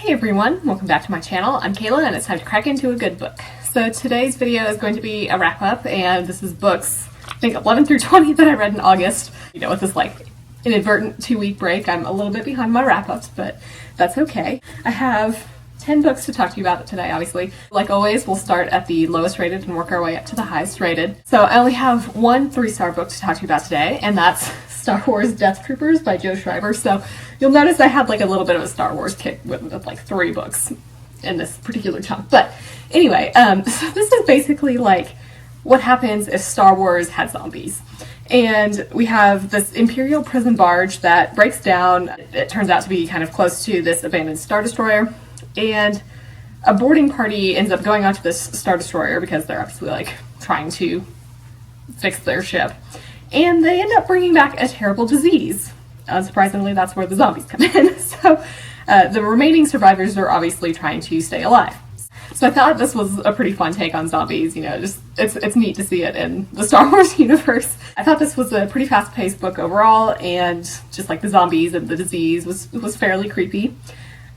Hey everyone, welcome back to my channel. I'm Kayla and it's time to crack into a good book. So today's video is going to be a wrap up, and this is books, I think 11 through 20 that I read in August. You know, with this like inadvertent 2-week break, I'm a little bit behind my wrap ups, but that's okay. I have 10 books to talk to you about today, obviously. Like always, we'll start at the lowest rated and work our way up to the highest rated. So I only have one 3-star book to talk to you about today, and that's Star Wars Death Troopers by Schreiber. So you'll notice I had like a little bit of a Star Wars kick with like 3 books in this particular chunk. But anyway, so this is basically like what happens if Star Wars had zombies. And we have this Imperial prison barge that breaks down. It turns out to be kind of close to this abandoned Star Destroyer. And a boarding party ends up going onto this Star Destroyer because they're obviously like trying to fix their ship. And they end up bringing back a terrible disease. Unsurprisingly, that's where the zombies come in. So the remaining survivors are obviously trying to stay alive. So I thought this was a pretty fun take on zombies. You know, just it's neat to see it in the Star Wars universe. I thought this was a pretty fast-paced book overall, and just like the zombies and the disease was fairly creepy.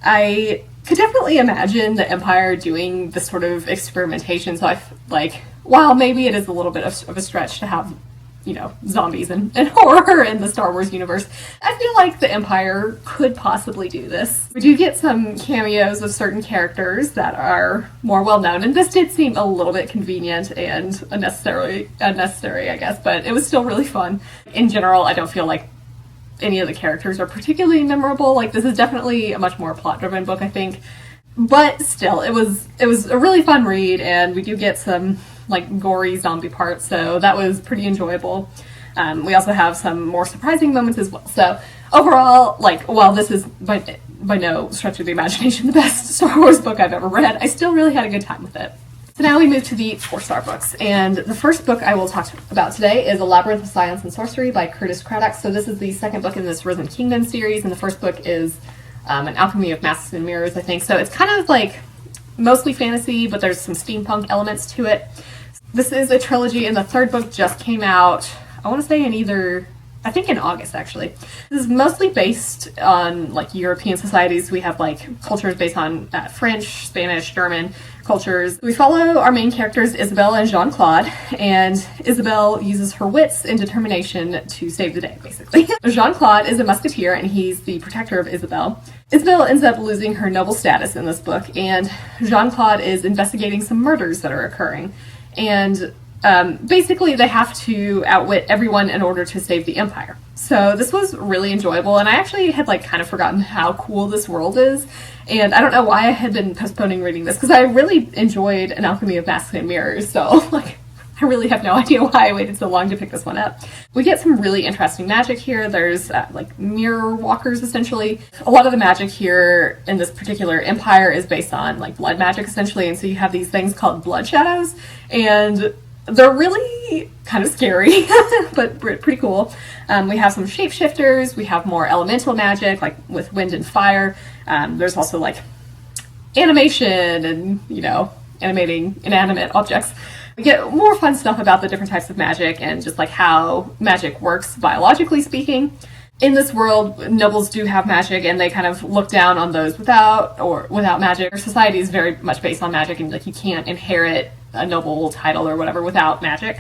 I could definitely imagine the Empire doing this sort of experimentation. So while maybe it is a little bit of a stretch to have, you know, zombies and horror in the Star Wars universe, I feel like the Empire could possibly do this. We do get some cameos of certain characters that are more well known, and this did seem a little bit convenient and unnecessary, I guess, but it was still really fun. In general, I don't feel like any of the characters are particularly memorable. Like, this is definitely a much more plot-driven book, I think, but still, it was a really fun read, and we do get some like gory zombie parts, so that was pretty enjoyable. We also have some more surprising moments as well. So overall, like, while this is by no stretch of the imagination the best Star Wars book I've ever read, I still really had a good time with it. So now we move to the 4-star books, and the first book I will talk about today is A Labyrinth of Science and Sorcery by Craddock. So this is the second book in this Risen Kingdom series, and the first book is An Alchemy of Masks and Mirrors, I think. So it's kind of like mostly fantasy, but there's some steampunk elements to it. This is a trilogy, and the third book just came out, I want to say I think in August, actually. This is mostly based on like European societies. We have like cultures based on French, Spanish, German cultures. We follow our main characters, Isabelle and Jean-Claude, and Isabelle uses her wits and determination to save the day, basically. Jean-Claude is a musketeer, and he's the protector of Isabelle. Isabelle ends up losing her noble status in this book, and Jean-Claude is investigating some murders that are occurring. And basically they have to outwit everyone in order to save the Empire. So this was really enjoyable, and I actually had like kind of forgotten how cool this world is, and I don't know why I had been postponing reading this, because I really enjoyed An Alchemy of Masks and Mirrors, so like I really have no idea why I waited so long to pick this one up. We get some really interesting magic here. There's like mirror walkers, essentially. A lot of the magic here in this particular empire is based on like blood magic, essentially, and so you have these things called blood shadows, and they're really kind of scary, but pretty cool. We have some shapeshifters, we have more elemental magic, like with wind and fire. There's also like animation and, you know, animating inanimate objects. We get more fun stuff about the different types of magic and just like how magic works biologically speaking. In this world, nobles do have magic, and they kind of look down on those without magic. Our society is very much based on magic, and like you can't inherit a noble title or whatever without magic.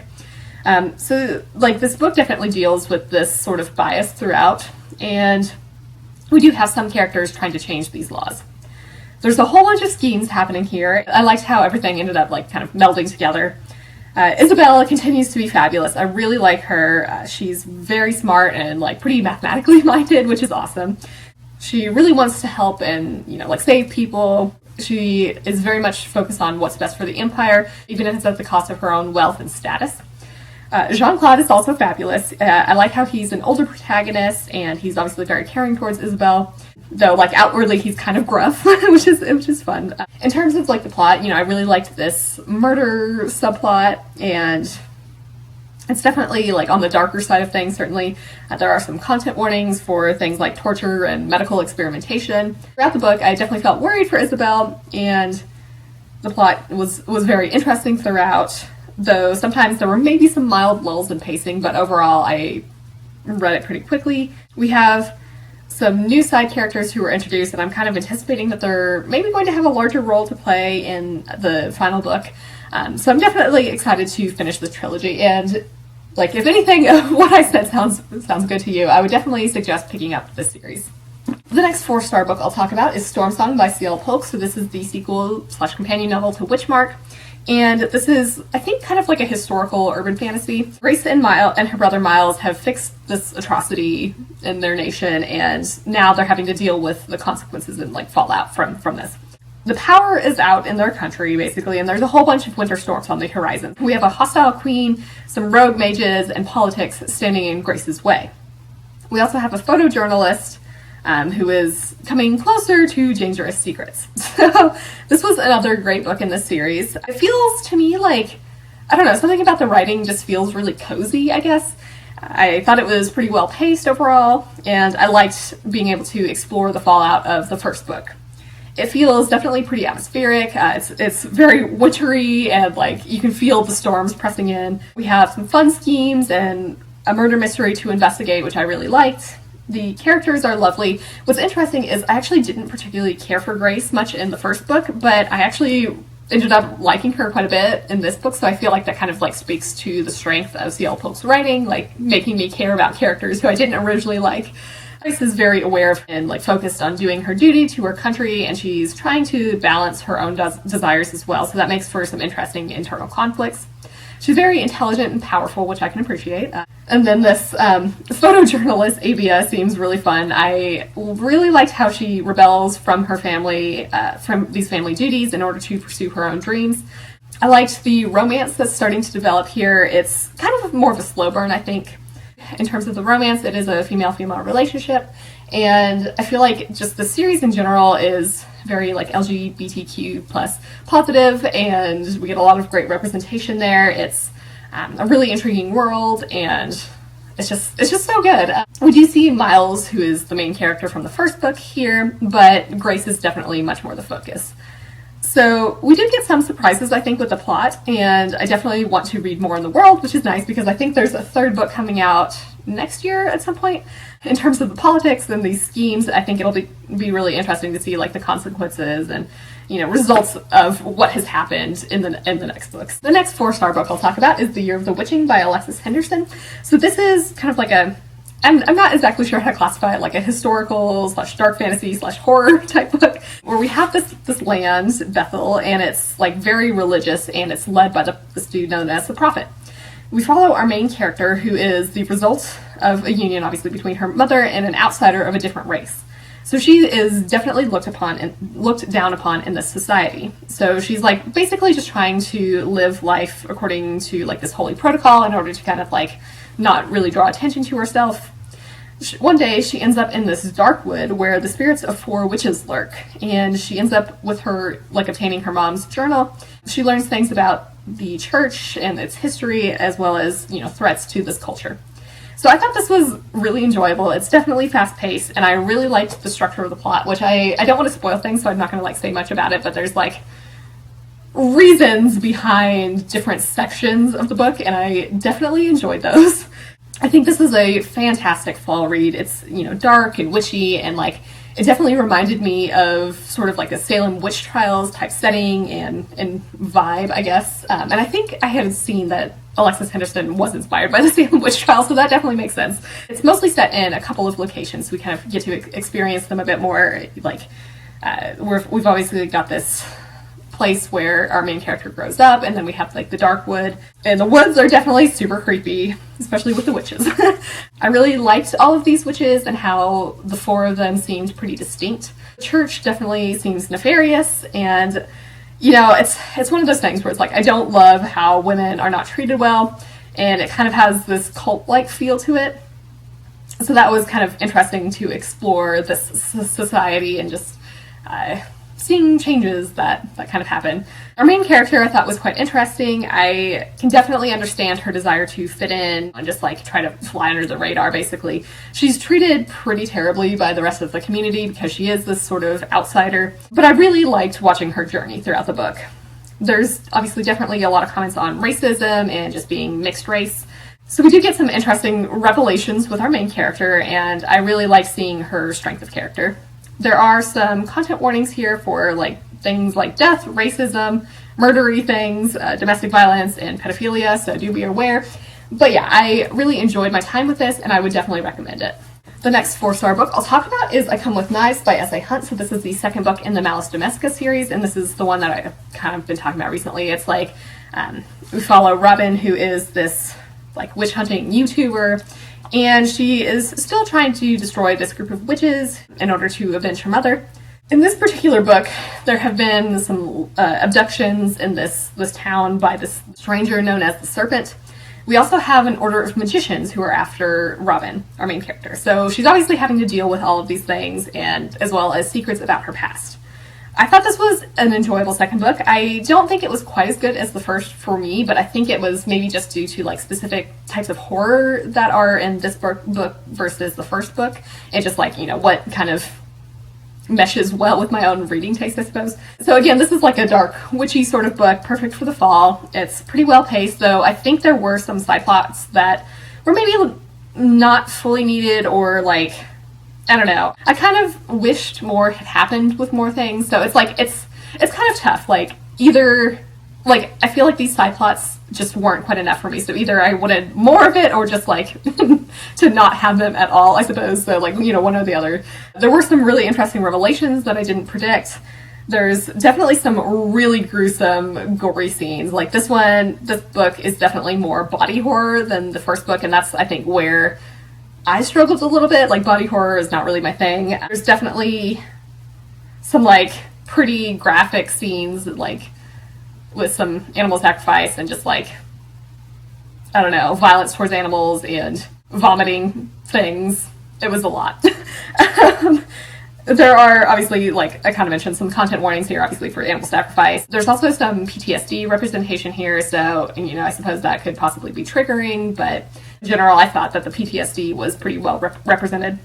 So like this book definitely deals with this sort of bias throughout, and we do have some characters trying to change these laws. There's a whole bunch of schemes happening here. I liked how everything ended up like kind of melding together. Isabelle continues to be fabulous. I really like her. She's very smart and like pretty mathematically minded, which is awesome. She really wants to help and, you know, like save people. She is very much focused on what's best for the Empire, even if it's at the cost of her own wealth and status. Jean-Claude is also fabulous. I like how he's an older protagonist, and he's obviously very caring towards Isabelle, though like outwardly he's kind of gruff, which is fun. In terms of like the plot, you know, I really liked this murder subplot, and it's definitely like on the darker side of things. Certainly there are some content warnings for things like torture and medical experimentation. Throughout the book, I definitely felt worried for Isabelle, and the plot was very interesting throughout, though sometimes there were maybe some mild lulls in pacing, but overall I read it pretty quickly. We have some new side characters who were introduced, and I'm kind of anticipating that they're maybe going to have a larger role to play in the final book. So I'm definitely excited to finish this trilogy, and like, if anything what I said sounds good to you, I would definitely suggest picking up this series. The next 4-star book I'll talk about is Stormsong by C.L. Polk. So this is the sequel / companion novel to Witchmark. And this is, I think, kind of like a historical urban fantasy. Grace and her brother Miles have fixed this atrocity in their nation, and now they're having to deal with the consequences and like fallout from this. The power is out in their country, basically, and there's a whole bunch of winter storms on the horizon. We have a hostile queen, some rogue mages, and politics standing in Grace's way. We also have a photojournalist who is coming closer to dangerous secrets. So this was another great book in this series. It feels to me like, I don't know, something about the writing just feels really cozy, I guess. I thought it was pretty well paced overall, and I liked being able to explore the fallout of the first book. It feels definitely pretty atmospheric. It's very wintry, and like you can feel the storms pressing in. We have some fun schemes and a murder mystery to investigate, which I really liked. The characters are lovely. What's interesting is I actually didn't particularly care for Grace much in the first book, but I actually ended up liking her quite a bit in this book, so I feel like that kind of like speaks to the strength of C.L. Polk's writing, like making me care about characters who I didn't originally like. Grace is very aware of and like focused on doing her duty to her country, and she's trying to balance her own desires as well, so that makes for some interesting internal conflicts. She's very intelligent and powerful, which I can appreciate. And then this photojournalist, Avia, seems really fun. I really liked how she rebels from her family, from these family duties in order to pursue her own dreams. I liked the romance that's starting to develop here. It's kind of more of a slow burn, I think. In terms of the romance, it is a female-female relationship, and I feel like just the series in general is very like LGBTQ plus positive, and we get a lot of great representation there. It's a really intriguing world, and it's just so good. We do see Miles, who is the main character from the first book here, but Grace is definitely much more the focus. So we did get some surprises, I think, with the plot, and I definitely want to read more in the world, which is nice because I think there's a third book coming out next year at some point. In terms of the politics and these schemes, I think it'll be really interesting to see like the consequences and, you know, results of what has happened in the next books. The next 4-star book I'll talk about is The Year of the Witching by Alexis Henderson. So this is kind of like I'm not exactly sure how to classify it, like a historical / dark fantasy / horror type book, where we have this land, Bethel, and it's like very religious, and it's led by this dude known as the Prophet. We follow our main character, who is the result of a union, obviously, between her mother and an outsider of a different race. So she is definitely looked down upon in this society. So she's like basically just trying to live life according to like this holy protocol in order to kind of like not really draw attention to herself. One day she ends up in this dark wood where the spirits of 4 witches lurk, and she ends up with her like obtaining her mom's journal. She learns things about the church and its history, as well as, you know, threats to this culture. So I thought this was really enjoyable. It's definitely fast-paced, and I really liked the structure of the plot, which I don't want to spoil things, so I'm not going to like say much about it, but there's like reasons behind different sections of the book, and I definitely enjoyed those. I think this is a fantastic fall read. It's, you know, dark and witchy, and like it definitely reminded me of sort of like a Salem witch trials type setting and vibe, I guess. And I think I had seen that Alexis Henderson was inspired by the Salem witch trials, so that definitely makes sense. It's mostly set in a couple of locations, so we kind of get to experience them a bit more. Like we've obviously got this place where our main character grows up, and then we have like the dark wood, and the woods are definitely super creepy, especially with the witches. I really liked all of these witches and how the 4 of them seemed pretty distinct. The church definitely seems nefarious, and you know, it's one of those things where it's like I don't love how women are not treated well, and it kind of has this cult-like feel to it. So that was kind of interesting to explore this society and just seeing changes that kind of happen. Our main character I thought was quite interesting. I can definitely understand her desire to fit in and just like try to fly under the radar, basically. She's treated pretty terribly by the rest of the community because she is this sort of outsider, but I really liked watching her journey throughout the book. There's obviously definitely a lot of comments on racism and just being mixed race. So we do get some interesting revelations with our main character, and I really like seeing her strength of character. There are some content warnings here for like things like death, racism, murdery things, domestic violence, and pedophilia, so do be aware. But yeah, I really enjoyed my time with this, and I would definitely recommend it. The next 4-star book I'll talk about is I Come With Knives by S.A. Hunt. So this is the second book in the Malice Domestica series, and this is the one that I've kind of been talking about recently. It's like, we follow Robin, who is this like witch hunting YouTuber, and she is still trying to destroy this group of witches in order to avenge her mother. In this particular book, there have been some abductions in this town by this stranger known as the Serpent. We also have an order of magicians who are after Robin, our main character. So she's obviously having to deal with all of these things, and as well as secrets about her past. I thought this was an enjoyable second book. I don't think it was quite as good as the first for me, but I think it was maybe just due to like specific types of horror that are in this book versus the first book, and just like, you know, what kind of meshes well with my own reading taste, I suppose. So again, this is like a dark, witchy sort of book, perfect for the fall. It's pretty well paced, though I think there were some side plots that were maybe not fully needed, or like, I don't know. I kind of wished more had happened with more things. So it's like, it's kind of tough. Like, either, like, I feel like these side plots just weren't quite enough for me. So either I wanted more of it, or just like to not have them at all, I suppose. So like, you know, one or the other. There were some really interesting revelations that I didn't predict. There's definitely some really gruesome, gory scenes. Like this book is definitely more body horror than the first book. And that's, I think, where I struggled a little bit. Like, body horror is not really my thing. There's definitely some like pretty graphic scenes, like with some animal sacrifice and just like, I don't know, violence towards animals and vomiting things. It was a lot. There are obviously, like I kind of mentioned, some content warnings here, obviously, for animal sacrifice. There's also some PTSD representation here, so, you know, I suppose that could possibly be triggering, but in general, I thought that the PTSD was pretty well represented.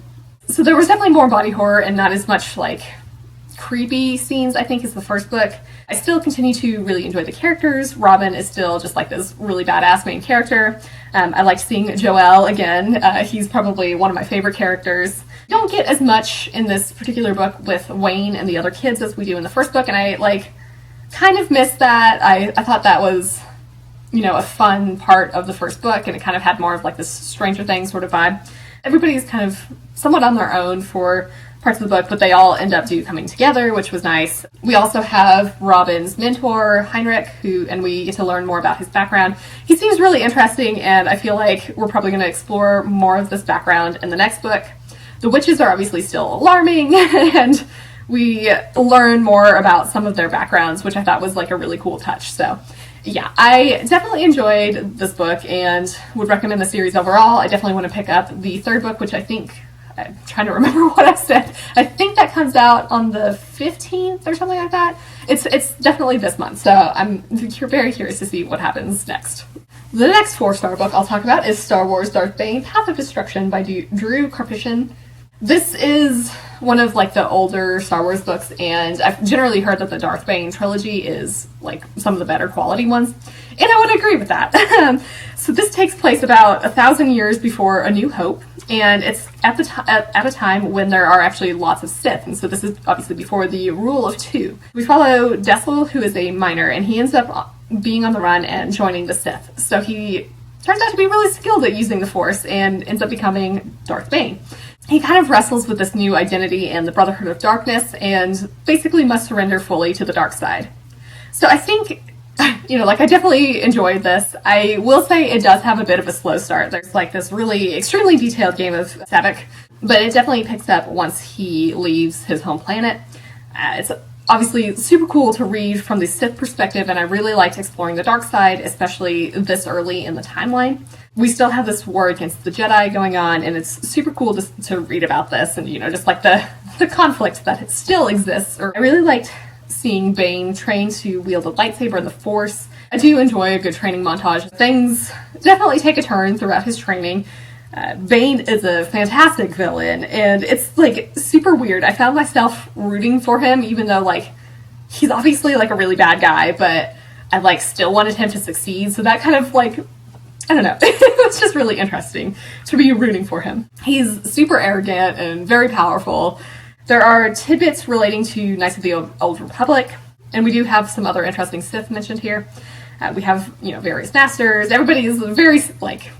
So there was definitely more body horror and not as much, like, creepy scenes, I think, as the first book. I still continue to really enjoy the characters. Robin is still just like this really badass main character. I liked seeing Joel again. He's probably one of my favorite characters. Don't get as much in this particular book with Wayne and the other kids as we do in the first book, and I like kind of missed that. I thought that was, you know, a fun part of the first book, and it kind of had more of like this Stranger Things sort of vibe. Everybody's kind of somewhat on their own for parts of the book, but they all end up coming together, which was nice. We also have Robin's mentor, Heinrich, and we get to learn more about his background. He seems really interesting, and I feel like we're probably going to explore more of this background in the next book. The witches are obviously still alarming, and we learn more about some of their backgrounds, which I thought was like a really cool touch. So yeah, I definitely enjoyed this book and would recommend the series overall. I definitely want to pick up the third book, which I think, I'm trying to remember what I said. I think that comes out on the 15th or something like that. It's definitely this month, so I'm very curious to see what happens next. The next 4-star book I'll talk about is Star Wars Darth Bane, Path of Destruction by Drew Karpyshyn. This is one of like the older Star Wars books, and I've generally heard that the Darth Bane trilogy is like some of the better quality ones, and I would agree with that. So this takes place about 1,000 years before A New Hope, and it's at a time when there are actually lots of Sith, and so this is obviously before the Rule of Two. We follow Dessel, who is a miner, and he ends up being on the run and joining the Sith. So he turns out to be really skilled at using the Force and ends up becoming Darth Bane. He kind of wrestles with this new identity and the Brotherhood of Darkness, and basically must surrender fully to the dark side. So I think, you know, like I definitely enjoyed this. I will say it does have a bit of a slow start. There's like this really extremely detailed game of Sabbac, but it definitely picks up once he leaves his home planet. It's obviously super cool to read from the Sith perspective, and I really liked exploring the dark side, especially this early in the timeline. We still have this war against the Jedi going on, and it's super cool to read about this, and, you know, just like the conflict that it still exists. I really liked seeing Bane train to wield a lightsaber and the Force. I do enjoy a good training montage. Things definitely take a turn throughout his training. Bane is a fantastic villain, and it's like super weird. I found myself rooting for him, even though like he's obviously like a really bad guy, but I like still wanted him to succeed. So that kind of like I don't know. It's just really interesting to be rooting for him. He's super arrogant and very powerful. There are tidbits relating to Knights of the Old Republic, and we do have some other interesting Sith mentioned here. We have, you know, various masters. Everybody is very, like,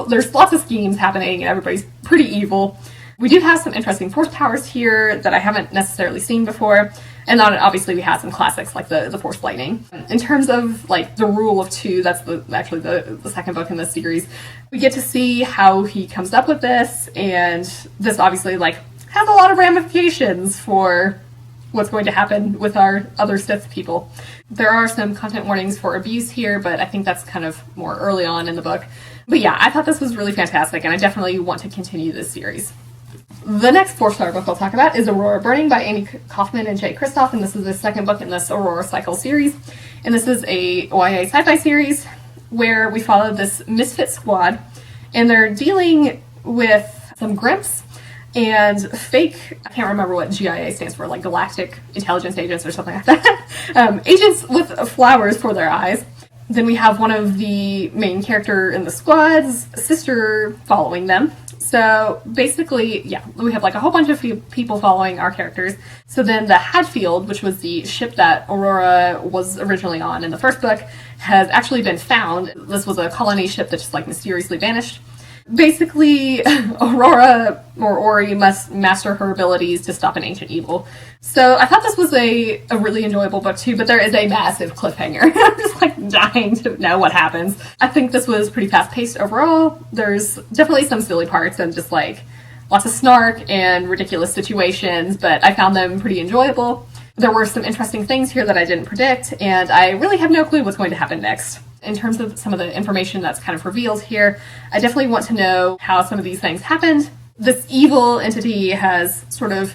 there's lots of schemes happening, and everybody's pretty evil. We do have some interesting Force powers here that I haven't necessarily seen before. And then obviously we have some classics like the Force Lightning. In terms of like the Rule of Two, that's actually the second book in this series, we get to see how he comes up with this, and this obviously like has a lot of ramifications for what's going to happen with our other Sith people. There are some content warnings for abuse here, but I think that's kind of more early on in the book. But yeah, I thought this was really fantastic, and I definitely want to continue this series. The next 4-star book I'll talk about is Aurora Burning by Amie Kaufman and Kristoff, and this is the second book in this Aurora Cycle series. And this is a YA sci-fi series where we follow this misfit squad, and they're dealing with some Grimps and fake, I can't remember what GIA stands for, like Galactic Intelligence Agents or something like that, agents with flowers for their eyes. Then we have one of the main character in the squad's sister following them. So basically, yeah, we have like a whole bunch of people following our characters. So then the Hadfield, which was the ship that Aurora was originally on in the first book, has actually been found. This was a colony ship that just like mysteriously vanished. Basically, Aurora, or Ori, must master her abilities to stop an ancient evil. So I thought this was a really enjoyable book too, but there is a massive cliffhanger. I'm just like dying to know what happens. I think this was pretty fast-paced overall. There's definitely some silly parts and just like lots of snark and ridiculous situations, but I found them pretty enjoyable. There were some interesting things here that I didn't predict, and I really have no clue what's going to happen next. In terms of some of the information that's kind of revealed here, I definitely want to know how some of these things happened. This evil entity has sort of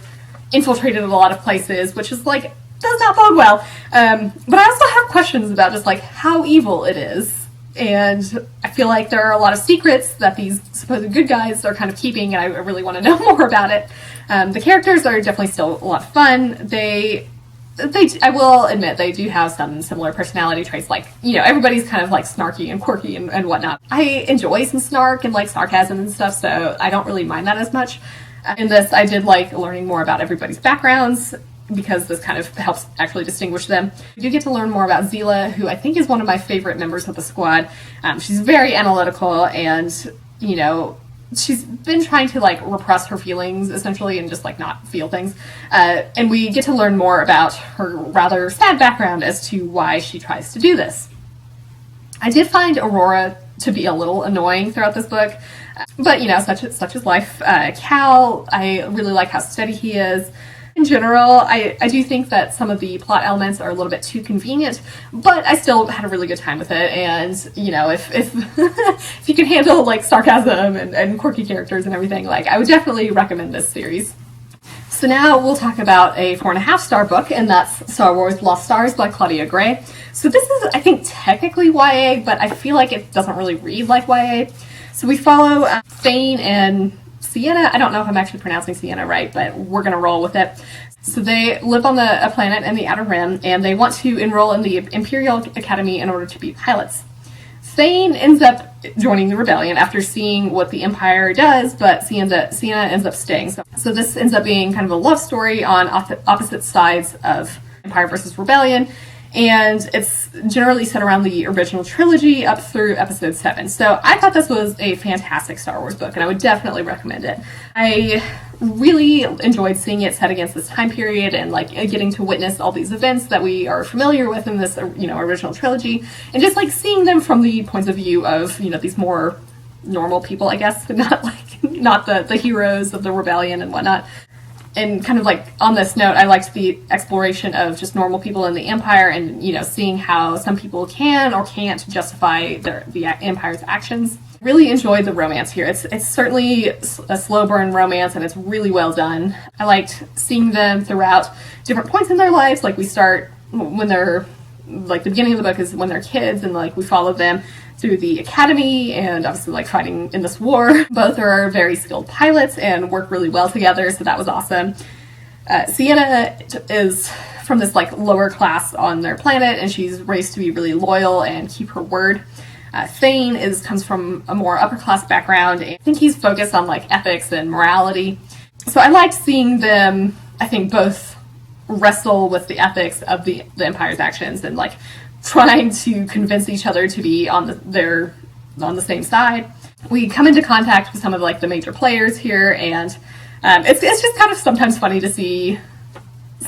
infiltrated a lot of places, which is like, does not bode well. But I also have questions about just like how evil it is. And I feel like there are a lot of secrets that these supposed good guys are kind of keeping, and I really want to know more about it. The characters are definitely still a lot of fun. I will admit, they do have some similar personality traits, like, you know, everybody's kind of like snarky and quirky and whatnot. I enjoy some snark and like sarcasm and stuff, so I don't really mind that as much. In this, I did like learning more about everybody's backgrounds, because this kind of helps actually distinguish them. We do get to learn more about Zila, who I think is one of my favorite members of the squad. She's very analytical, and, you know, she's been trying to like repress her feelings essentially and just like not feel things. And we get to learn more about her rather sad background as to why she tries to do this. I did find Aurora to be a little annoying throughout this book, but you know, such is life. Cal, I really like how steady he is. In general, I do think that some of the plot elements are a little bit too convenient, but I still had a really good time with it. And, you know, if if you can handle like sarcasm and quirky characters and everything, like, I would definitely recommend this series. So now we'll talk about a 4.5-star book, and that's Star Wars Lost Stars by Claudia Gray. So this is, I think, technically YA, but I feel like it doesn't really read like YA. So we follow Thane and Sienna. I don't know if I'm actually pronouncing Sienna right, but we're going to roll with it. So they live on a planet in the Outer Rim, and they want to enroll in the Imperial Academy in order to be pilots. Thane ends up joining the rebellion after seeing what the Empire does, but Sienna ends up staying. So this ends up being kind of a love story on opposite sides of Empire versus Rebellion, and it's generally set around the original trilogy up through episode 7. So I thought this was a fantastic Star Wars book, and I would definitely recommend it. I really enjoyed seeing it set against this time period and like getting to witness all these events that we are familiar with in this, you know, original trilogy, and just like seeing them from the points of view of, you know, these more normal people, I guess, not the heroes of the rebellion and whatnot. And kind of like on this note, I liked the exploration of just normal people in the Empire, and, you know, seeing how some people can or can't justify the Empire's actions. Really enjoyed the romance here. It's certainly a slow burn romance, and it's really well done. I liked seeing them throughout different points in their lives. Like we start when they're, like the beginning of the book is when they're kids, and like we follow them through the academy and obviously like fighting in this war. Both are very skilled pilots and work really well together, so that was awesome. Sienna is from this like lower class on their planet, and she's raised to be really loyal and keep her word. Thane comes from a more upper class background, and I think he's focused on like ethics and morality. So I liked seeing them, I think, both wrestle with the ethics of the Empire's actions and like trying to convince each other to be on the same side. We come into contact with some of like the major players here, and it's just kind of sometimes funny to see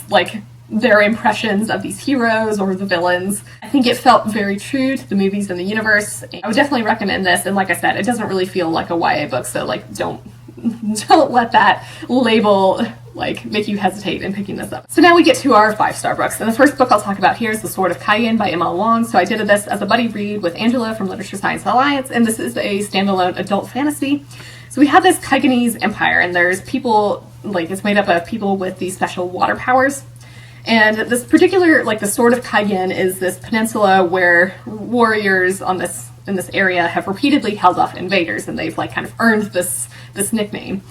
like their impressions of these heroes or the villains. I think it felt very true to the movies and the universe. I would definitely recommend this, and like I said, it doesn't really feel like a YA book, so like don't let that label like make you hesitate in picking this up. So now we get to our 5-star books, and the first book I'll talk about here is The Sword of Kaigan by Wang. So I did this as a buddy read with Angela from Literature Science Alliance, and this is a standalone adult fantasy. So we have this Kaiganese empire, and there's people, like it's made up of people with these special water powers. And this particular, like the Sword of Kaigan is this peninsula where warriors in this area have repeatedly held off invaders, and they've like kind of earned this nickname.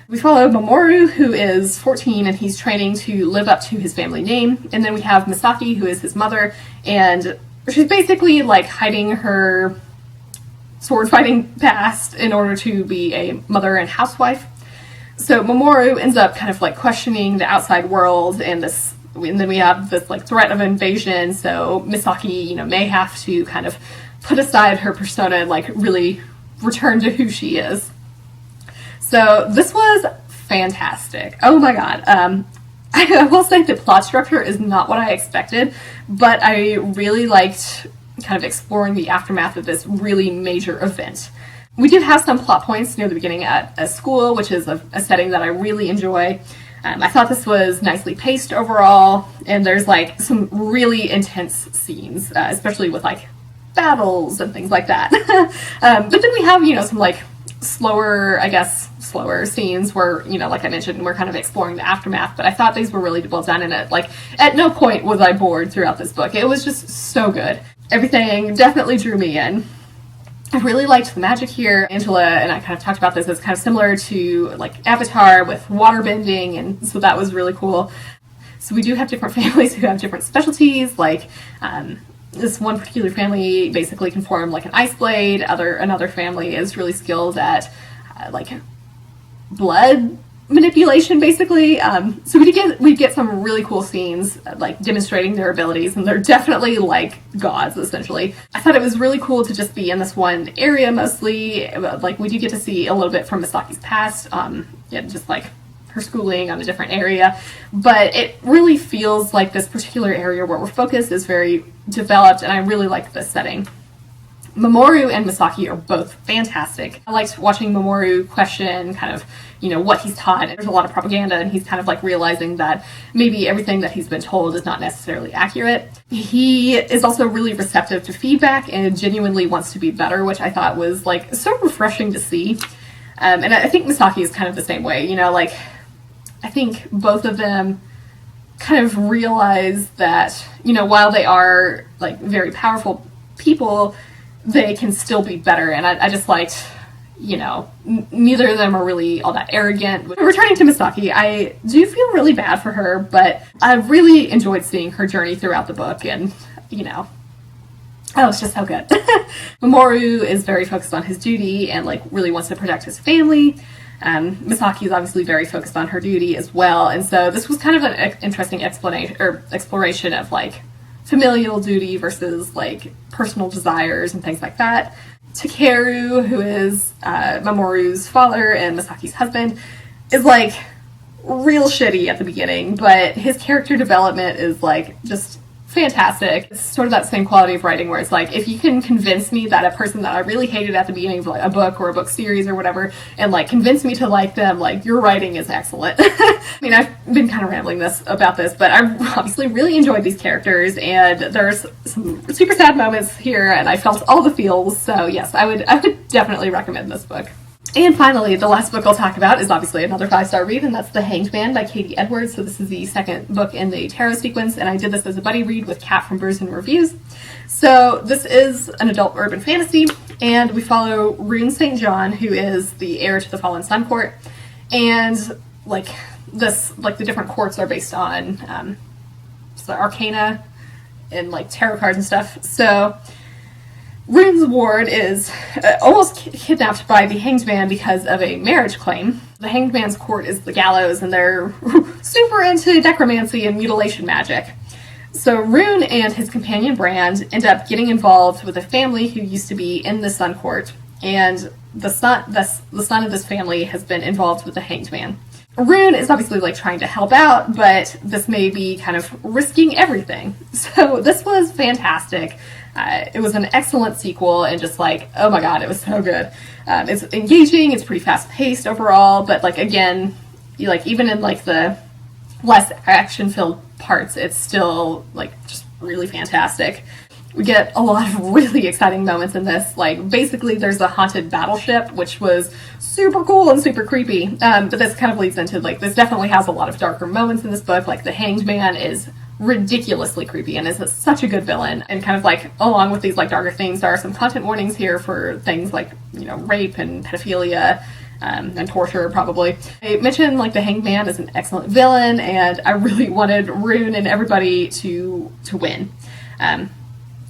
We follow Mamoru, who is 14, and he's training to live up to his family name. And then we have Misaki, who is his mother, and she's basically like hiding her sword fighting past in order to be a mother and housewife. So Mamoru ends up kind of like questioning the outside world and then we have this like threat of invasion, so Misaki, may have to kind of put aside her persona and like really return to who she is. So this was fantastic. Oh my god. I will say the plot structure is not what I expected, but I really liked kind of exploring the aftermath of this really major event. We do have some plot points near the beginning at a school, which is a setting that I really enjoy. I thought this was nicely paced overall, and there's like some really intense scenes, especially with like battles and things like that. But then we have, some like slower scenes where, like I mentioned, we're kind of exploring the aftermath, but I thought these were really well done, and at no point was I bored throughout this book. It was just so good. Everything definitely drew me in. I really liked the magic here. Angela and I kind of talked about this as kind of similar to like Avatar with water bending, and so that was really cool. So we do have different families who have different specialties, like this one particular family basically can form like an ice blade, another family is really skilled at like blood manipulation, basically. So we get some really cool scenes like demonstrating their abilities, and they're definitely like gods essentially. I thought it was really cool to just be in this one area mostly. Like we do get to see a little bit from Misaki's past, just like her schooling on a different area, but it really feels like this particular area where we're focused is very developed, and I really like this setting. Mamoru and Misaki are both fantastic. I liked watching Mamoru question kind of, what he's taught. There's a lot of propaganda, and he's kind of like realizing that maybe everything that he's been told is not necessarily accurate. He is also really receptive to feedback and genuinely wants to be better, which I thought was like so refreshing to see. And I think Misaki is kind of the same way, I think both of them kind of realize that, while they are like very powerful people, they can still be better. And I just liked, neither of them are really all that arrogant. Returning to Misaki, I do feel really bad for her, but I really enjoyed seeing her journey throughout the book, and, it's just so good. Mamoru is very focused on his duty and like really wants to protect his family. Misaki is obviously very focused on her duty as well, and so this was kind of an interesting exploration of like familial duty versus like personal desires and things like that. Takeru, who is Mamoru's father and Misaki's husband, is like real shitty at the beginning, but his character development is like just fantastic. It's sort of that same quality of writing where it's like, if you can convince me that a person that I really hated at the beginning of like a book or a book series or whatever, and like convince me to like them, like your writing is excellent. I mean, I've been kind of rambling about this, but I obviously really enjoyed these characters, and there's some super sad moments here, and I felt all the feels. So yes, I would definitely recommend this book. And finally, the last book I'll talk about is obviously another 5-star read, and that's The Hanged Man by Katie Edwards. So this is the second book in the tarot sequence, and I did this as a buddy read with Kat from Brews and Reviews. So this is an adult urban fantasy, and we follow Rune St. John, who is the heir to the Fallen Sun Court, and like the different courts are based on arcana and like tarot cards and stuff. So Rune's ward is almost kidnapped by the Hanged Man because of a marriage claim. The Hanged Man's court is the gallows, and they're super into necromancy and mutilation magic. So Rune and his companion Brand end up getting involved with a family who used to be in the Sun Court, and the son of this family has been involved with the Hanged Man. Rune is obviously like trying to help out, but this may be kind of risking everything. So this was fantastic. It was an excellent sequel, and just like, oh my god, it was so good. It's engaging, it's pretty fast paced overall, but like again, even in like the less action filled parts, it's still like just really fantastic. We get a lot of really exciting moments in this. Like, basically there's a haunted battleship, which was super cool and super creepy. But this kind of leads into, like, this definitely has a lot of darker moments in this book. Like, the Hanged Man is ridiculously creepy and is such a good villain. And kind of like, along with these like darker themes, there are some content warnings here for things like, you know, rape and pedophilia, and torture, probably. I mentioned, like, the Hanged Man is an excellent villain, and I really wanted Rune and everybody to win.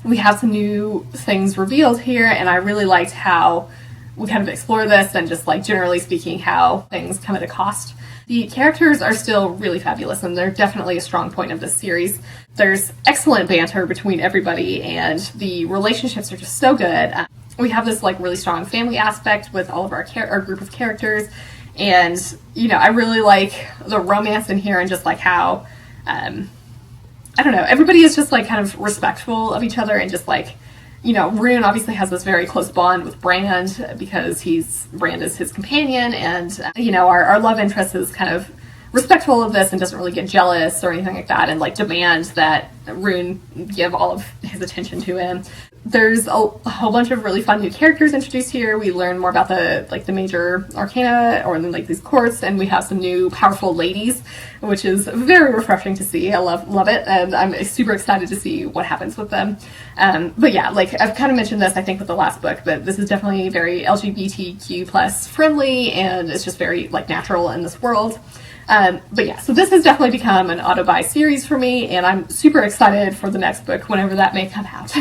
We have some new things revealed here, and I really liked how we kind of explore this, and just like generally speaking how things come at a cost. The characters are still really fabulous, and they're definitely a strong point of this series. There's excellent banter between everybody, and the relationships are just so good. We have this like really strong family aspect with all of our group of characters, and you know, I really like the romance in here, and just like how I don't know, everybody is just like kind of respectful of each other, and just like, you know, Rune obviously has this very close bond with Brand because Brand is his companion, and you know, our love interest is kind of respectful of this and doesn't really get jealous or anything like that, and like demands that Rune give all of his attention to him. There's a whole bunch of really fun new characters introduced here. We learn more about the major arcana, or like these courts, and we have some new powerful ladies, which is very refreshing to see. I love it, and I'm super excited to see what happens with them. But yeah, like I've kind of mentioned this, I think, with the last book, but this is definitely very LGBTQ plus friendly, and it's just very like natural in this world. But yeah, so this has definitely become an auto-buy series for me, and I'm super excited for the next book, whenever that may come out.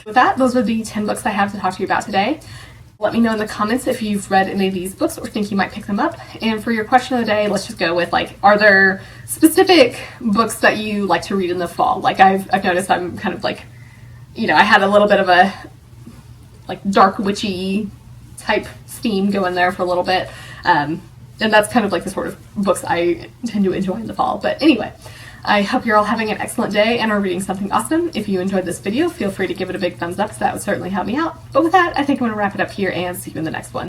With that, those are the 10 books I have to talk to you about today. Let me know in the comments if you've read any of these books or think you might pick them up. And for your question of the day, let's just go with, like, are there specific books that you like to read in the fall? Like, I've noticed I'm kind of like, you know, I had a little bit of a, like, dark witchy type theme going there for a little bit. And that's kind of like the sort of books I tend to enjoy in the fall. But anyway, I hope you're all having an excellent day and are reading something awesome. If you enjoyed this video, feel free to give it a big thumbs up, because that would certainly help me out. But with that, I think I'm going to wrap it up here and see you in the next one.